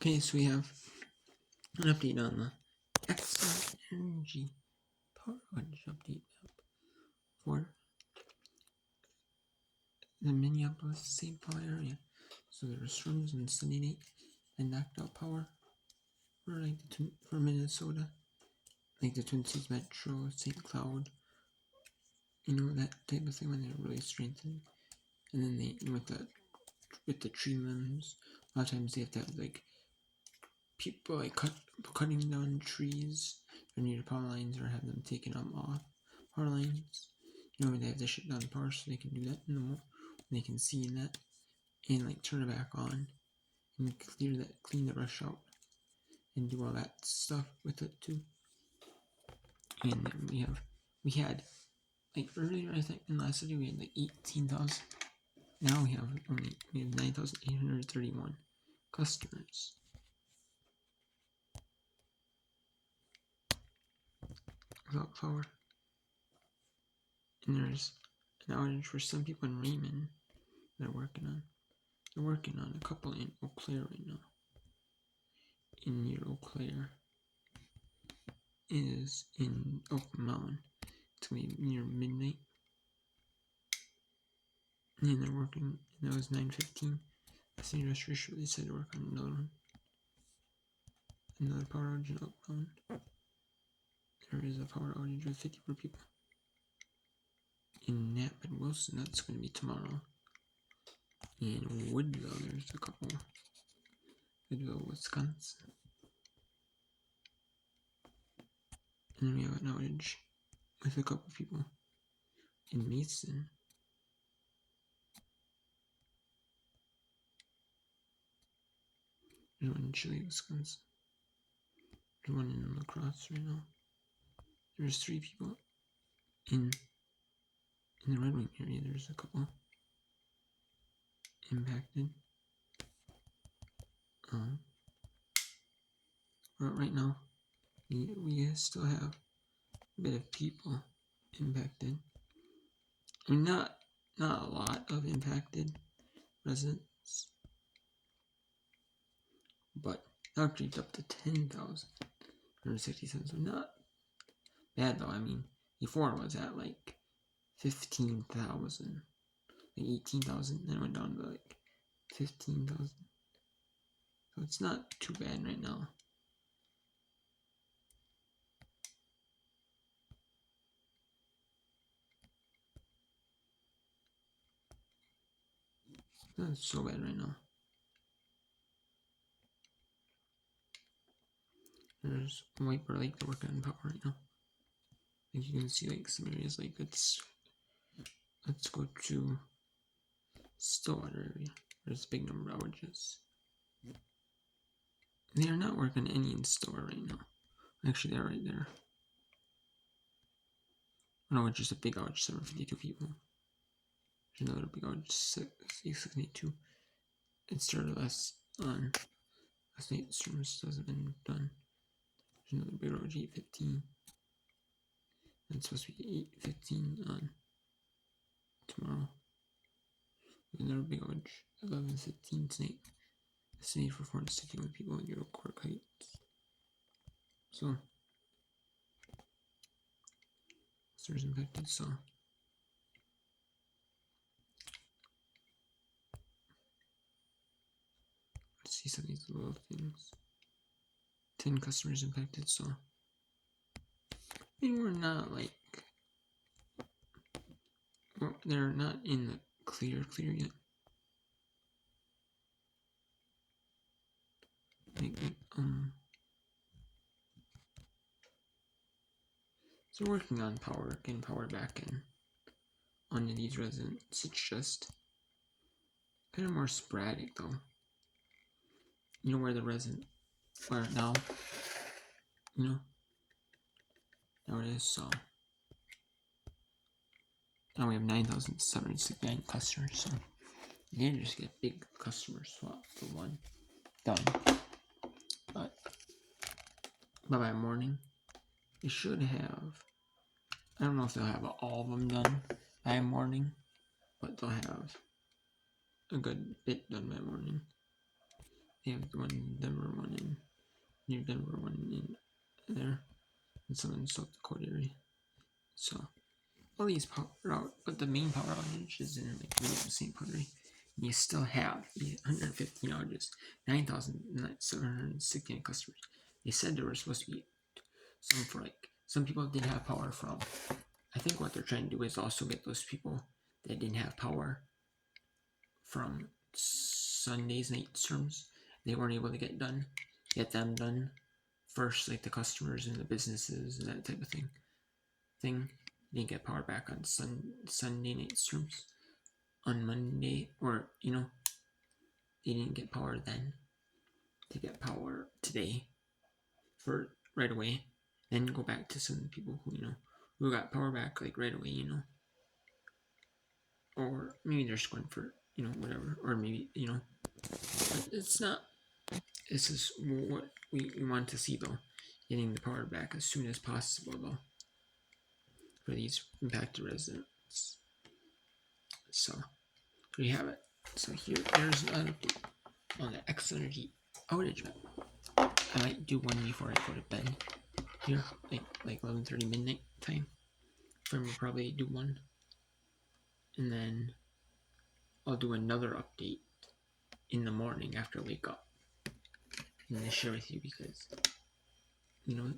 Okay, so we have an update on the Xcel Energy Power Outage update map for the Minneapolis-St. Paul area. So there were storms on Sunday night that knocked out power for for Minnesota, like the Twin Cities Metro, St. Cloud, that type of thing when they're really strengthened. And then they with the tree limbs, a lot of times they have to have like people like cutting down trees or near the power lines or have them taken off power lines. They have to shut down the power so they can do that in the morning. They can see in that and like turn it back on and clean the rush out and do all that stuff with it too. And then we had like earlier, I think in last video we had like 18,000. Now we have 9,831 customers without power. And there's an outage for some people in Raymond they're working on. They're working on a couple in Eau Claire right now. In near Eau Claire is in Oak Mountain. It's gonna be near midnight. And they're working, and that was 9:15. The city restoration, they said to work on another one. Another power outage in Oak Mountain. There is a power outage with 54 people. In Knapp and Wilson, that's going to be tomorrow. In Woodville, there's a couple. Woodville, Wisconsin. And then we have an outage with a couple people in Mason. There's one in Chile, Wisconsin. There's one in La Crosse right now. There's 3 people in the Red Wing area. There's a couple impacted. But right now, we still have a bit of people impacted. I mean, not a lot of impacted residents, but now creeped up to 10,167. So not bad though. I mean, before it was at like 15,000, like 18,000, then it went down to like 15,000. So it's not too bad right now. Not so bad right now. There's Wiper Lake to work on power right now. Like you can see like some areas like let's go to Stillwater area. There's a big number of outages. They are not working any in Stillwater right now. Actually, they're right there. No, it's just a big outage, 752 people. There's another big outage, 672. It started last night. Storms hasn't been done. There's another big outage, 815. And it's supposed to be 815 on tomorrow. Another big outage, 1115 tonight. Estimated for 461 people in Euro Cork Heights. So, stores impacted, so. Let's see some of these little things. 10 customers impacted, so. I mean, we're not like. Well, they're not in the clear yet. So working on getting power back in on these residents. It's just kind of more sporadic though. Where the resident, where now, now it is, so. Now we have 9,769 customers, so you can just get big customer swap for one done. But by morning, we should have, I don't know if they'll have all of them done by morning, but they'll have a good bit done by morning. They have the one in Denver, one in near Denver, one in there, and some in South Dakota area. So all these power out, but the main power outage is in like middle of St. Paul. You still have 115 outages, 9,716 customers. They said there were supposed to be some for like some people didn't have power from. I think what they're trying to do is also get those people that didn't have power from Sunday's night storms. They weren't able to get them done first, like the customers and the businesses and that type of thing. Didn't get power back on Sunday night storms. On Monday, or they didn't get power then. They get power today for right away. Then go back to some people who got power back like right away, or maybe they're just going for whatever, or maybe but it's not. This is what we want to see though, getting the power back as soon as possible though for these impacted residents. So there you have it. So there's an update on the Xcel Energy outage map. I might do one before I go to bed here, like 11:30 midnight time. Friend will probably do one, and then I'll do another update in the morning after I wake up, and then share with you because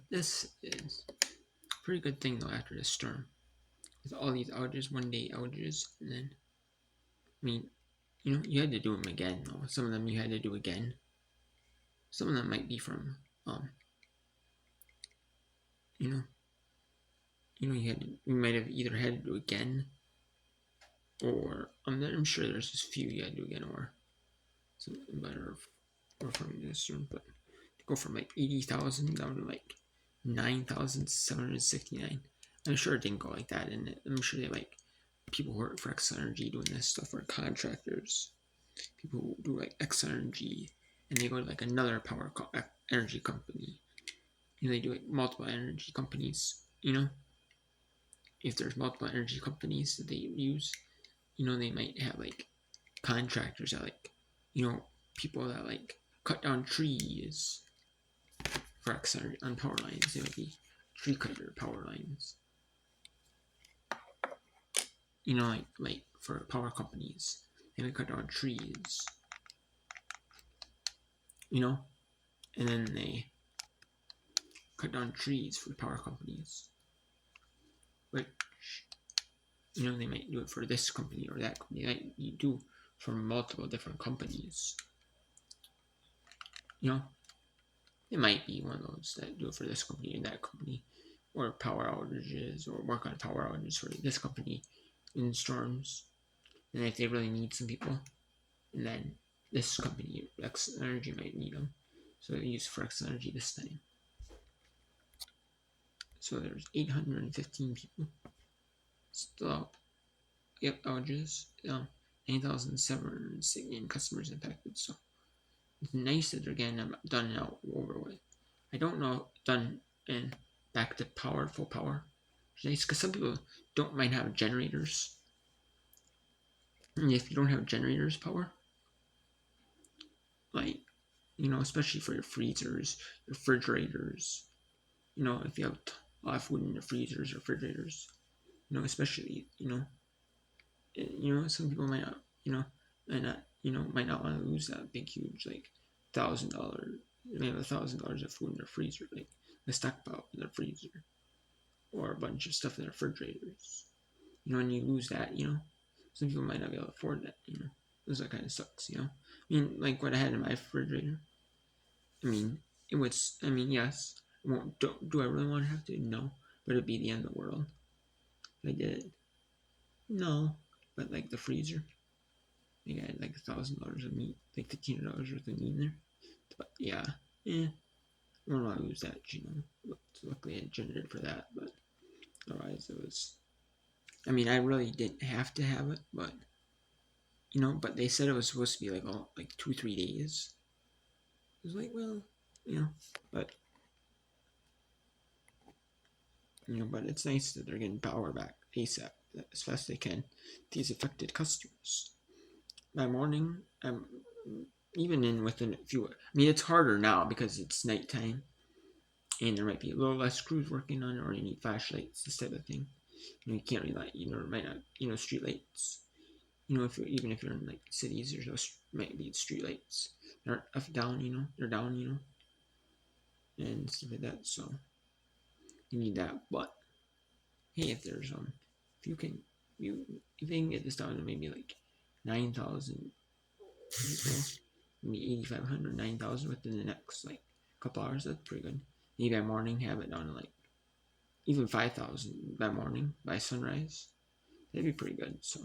this is a pretty good thing though after this storm with all these outages, 1-day outages, and then you had to do them again though. Some of them you had to do again. Some of them might be from you might have either had to do again, or I'm sure there's just few you had to do again, or something better, or from this room. But to go from like 80,000 down to like 9,769, I'm sure it didn't go like that, and I'm sure they like people who work for Xcel Energy doing this stuff are contractors, people who do like Xcel Energy, and they go to like another energy company. They do like multiple energy companies. If there's multiple energy companies that they use, they might have like contractors that like, people that like cut down trees for Xcel on power lines. They might be tree cutter power lines. Like for power companies, they might cut down trees. And then they cut down trees for the power companies. Which they might do it for this company or that company. Like you do for multiple different companies. It might be one of those that do it for this company and that company, or power outages, or work on power outages for this company in storms. And if they really need some people, and then this company, Xcel Energy, might need them. So they use for Xcel Energy this time. So there's 815 people still out. Yep, outages. 9,716 customers impacted. So it's nice that they're getting them done and over with. I don't know, done and back to power, full power. It's nice because some people don't mind having generators. And if you don't have generators power, like, especially for your freezers, your refrigerators, if you have a lot of food in your freezers or refrigerators, especially, some people might not, might not want to lose that big, huge, like $1,000. They have $1,000 of food in their freezer, like a stockpile in their freezer, or a bunch of stuff in their refrigerators. And you lose that, some people might not be able to afford that. That kind of sucks. Like what I had in my refrigerator. It was. Yes. Do I really want to have to? No, but it'd be the end of the world if I did it. No, but like the freezer, I had like $1,000 of meat, like $1,500 worth of meat in there. But yeah, I don't want to lose that, But luckily I generated for that, but otherwise it was. I really didn't have to have it, but but they said it was supposed to be like 2-3 days. It was like, well, but but it's nice that they're getting power back ASAP as fast as they can. These affected customers. By morning, even in within a few. I mean, it's harder now because it's nighttime, and there might be a little less crews working on it, or you need flashlights, this type of thing. You can't rely. There might not. Street lights. If even if you're in like cities, there's no might be street lights. They're up down. They're down. And stuff like that. So you need that. But hey, if there's if you can get this down to maybe like 9,000 people, maybe 8,500, 9,000 within the next like couple hours, that's pretty good. Maybe by morning have it down to like even 5,000 by morning by sunrise. That'd be pretty good. So